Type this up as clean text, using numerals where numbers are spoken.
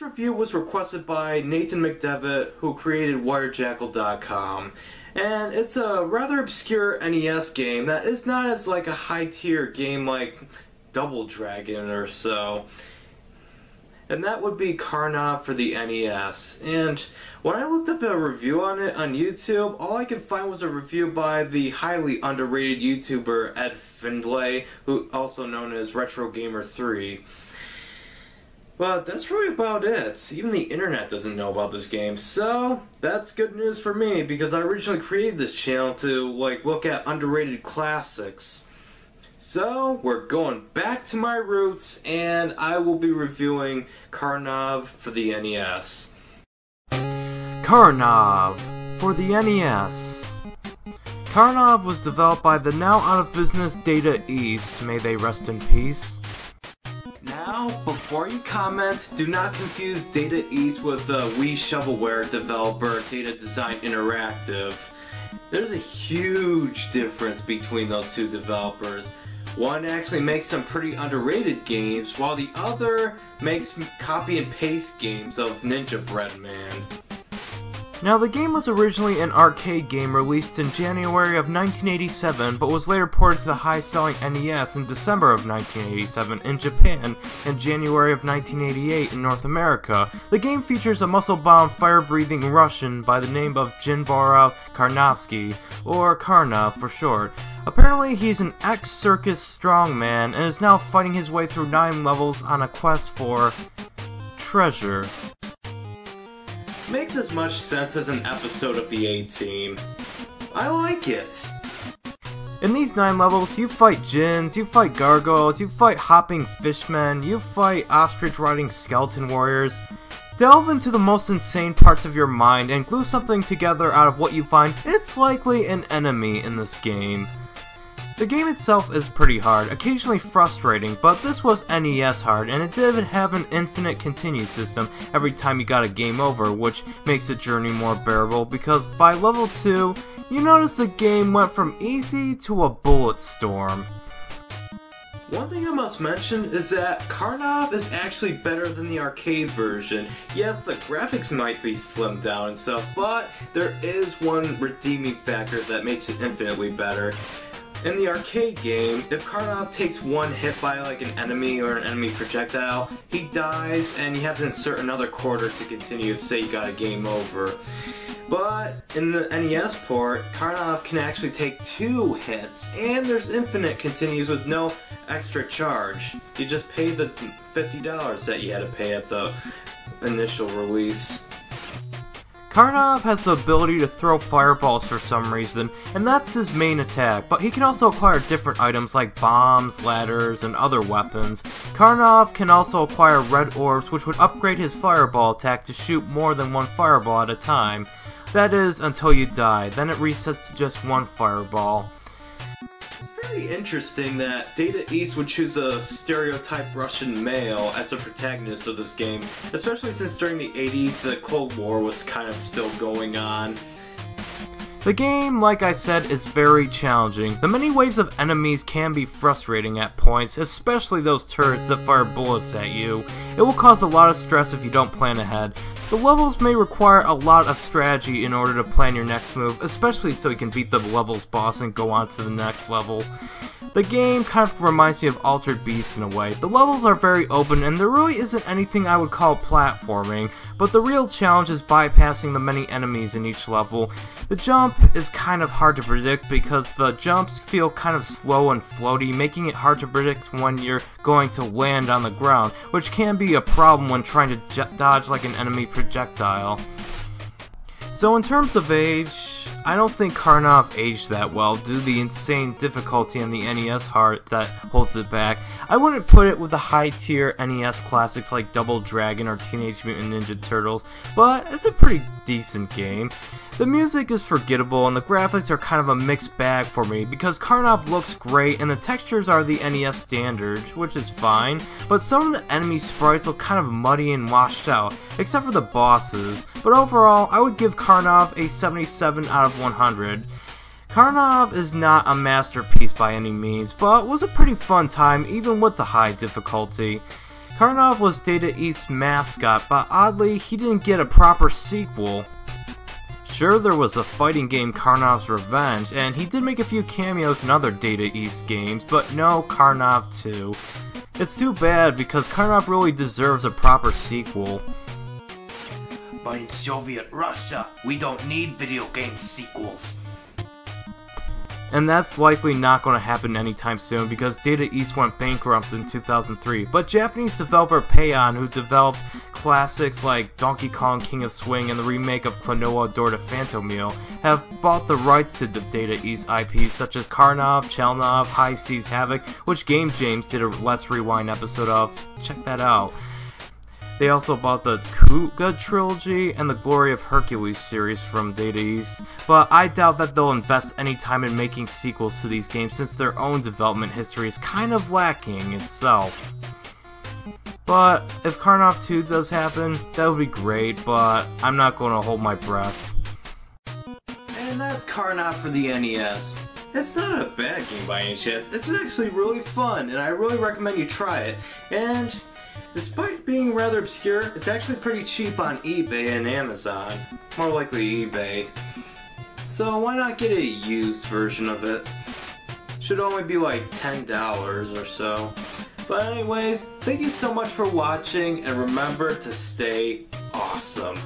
review was requested by Nathan McDevitt, who created wirejackal.com, and it's a rather obscure NES game that is not as like a high-tier game like Double Dragon or so. And that would be Karnov for the NES. And when I looked up a review on it on YouTube, all I could find was a review by the highly underrated YouTuber Ed Findlay, who also known as Retro Gamer 3. But that's really about it. Even the internet doesn't know about this game, so that's good news for me because I originally created this channel to look at underrated classics. So we're going back to my roots, and I will be reviewing Karnov for the NES. Karnov for the NES. Karnov was developed by the now out of business Data East, may they rest in peace. Now, before you comment, do not confuse Data East with the Wii Shovelware developer Data Design Interactive. There's a huge difference between those two developers. One actually makes some pretty underrated games, while the other makes copy and paste games of Ninja Bread Man. Now, the game was originally an arcade game released in January of 1987, but was later ported to the high-selling NES in December of 1987 in Japan and January of 1988 in North America. The game features a muscle-bound, fire-breathing Russian by the name of Jinbarov Karnovsky, or Karnov for short. Apparently, he's an ex-circus strongman and is now fighting his way through 9 levels on a quest for treasure. Makes as much sense as an episode of the A-Team. I like it. In these 9 levels, you fight djinns, you fight gargoyles, you fight hopping fishmen, you fight ostrich-riding skeleton warriors. Delve into the most insane parts of your mind and glue something together out of what you find. It's likely an enemy in this game. The game itself is pretty hard, occasionally frustrating, but this was NES hard, and it did have an infinite continue system every time you got a game over, which makes the journey more bearable, because by level 2, you notice the game went from easy to a bullet storm. One thing I must mention is that Karnov is actually better than the arcade version. Yes, the graphics might be slimmed down and stuff, but there is one redeeming factor that makes it infinitely better. In the arcade game, if Karnov takes one hit by an enemy or an enemy projectile, he dies and you have to insert another quarter to continue if say you got a game over. But in the NES port, Karnov can actually take 2 hits, and there's infinite continues with no extra charge. You just pay the $50 that you had to pay at the initial release. Karnov has the ability to throw fireballs for some reason, and that's his main attack, but he can also acquire different items like bombs, ladders, and other weapons. Karnov can also acquire red orbs, which would upgrade his fireball attack to shoot more than 1 fireball at a time. That is, until you die, then it resets to just 1 fireball. It's very interesting that Data East would choose a stereotype Russian male as the protagonist of this game, especially since during the 80s the Cold War was kind of still going on. The game, like I said, is very challenging. The many waves of enemies can be frustrating at points, especially those turrets that fire bullets at you. It will cause a lot of stress if you don't plan ahead. The levels may require a lot of strategy in order to plan your next move, especially so you can beat the level's boss and go on to the next level. The game kind of reminds me of Altered Beast in a way. The levels are very open and there really isn't anything I would call platforming, but the real challenge is bypassing the many enemies in each level. The jump is kind of hard to predict because the jumps feel kind of slow and floaty, making it hard to predict when you're going to land on the ground, which can be a problem when trying to dodge like an enemy projectile. So in terms of age, I don't think Karnov aged that well due to the insane difficulty in the NES heart that holds it back. I wouldn't put it with the high-tier NES classics like Double Dragon or Teenage Mutant Ninja Turtles, but it's a pretty decent game. The music is forgettable and the graphics are kind of a mixed bag for me because Karnov looks great and the textures are the NES standard, which is fine, but some of the enemy sprites look kind of muddy and washed out, except for the bosses, but overall I would give Karnov a 77 out of 100. Karnov is not a masterpiece by any means, but was a pretty fun time even with the high difficulty. Karnov was Data East's mascot, but oddly, he didn't get a proper sequel. Sure, there was a fighting game Karnov's Revenge, and he did make a few cameos in other Data East games, but no Karnov 2. It's too bad, because Karnov really deserves a proper sequel. But in Soviet Russia, we don't need video game sequels. And that's likely not going to happen anytime soon because Data East went bankrupt in 2003. But Japanese developer Payon, who developed classics like Donkey Kong King of Swing and the remake of Klonoa Door to Phantom Meal, have bought the rights to the Data East IPs such as Karnov, Chelnov, High Seas Havoc, which Game James did a Let's Rewind episode of. Check that out. They also bought the Kuga trilogy and the Glory of Hercules series from Data East, but I doubt that they'll invest any time in making sequels to these games since their own development history is kind of lacking itself. But if Karnov 2 does happen, that would be great, but I'm not going to hold my breath. And that's Karnov for the NES. It's not a bad game by any chance, it's actually really fun, and I really recommend you try it. And despite being rather obscure, it's actually pretty cheap on eBay and Amazon. More likely eBay. So why not get a used version of it? Should only be like $10 or so. But anyways, thank you so much for watching, and remember to stay awesome.